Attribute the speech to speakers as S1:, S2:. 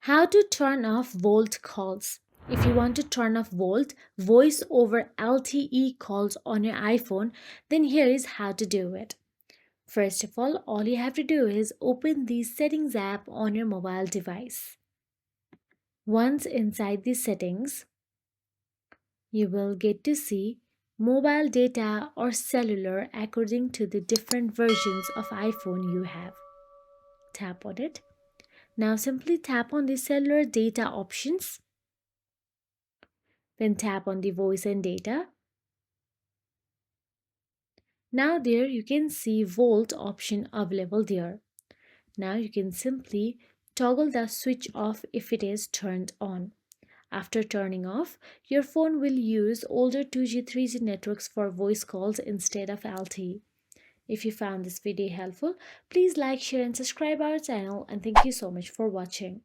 S1: How to turn off VoLTE calls. If you want to turn off VoLTE, voice over LTE calls on your iPhone, then here is how to do it. First of all you have to do is open the settings app on your mobile device. Once inside the settings, you will get to see mobile data or cellular according to the different versions of iPhone you have. Tap on it. Now simply tap on the cellular data options. Then tap on the voice and data. Now there you can see VoLTE option available there. Now you can simply toggle the switch off if it is turned on. After turning off, your phone will use older 2G 3G networks for voice calls instead of LTE. If you found this video helpful, please like, share and subscribe our channel, and thank you so much for watching.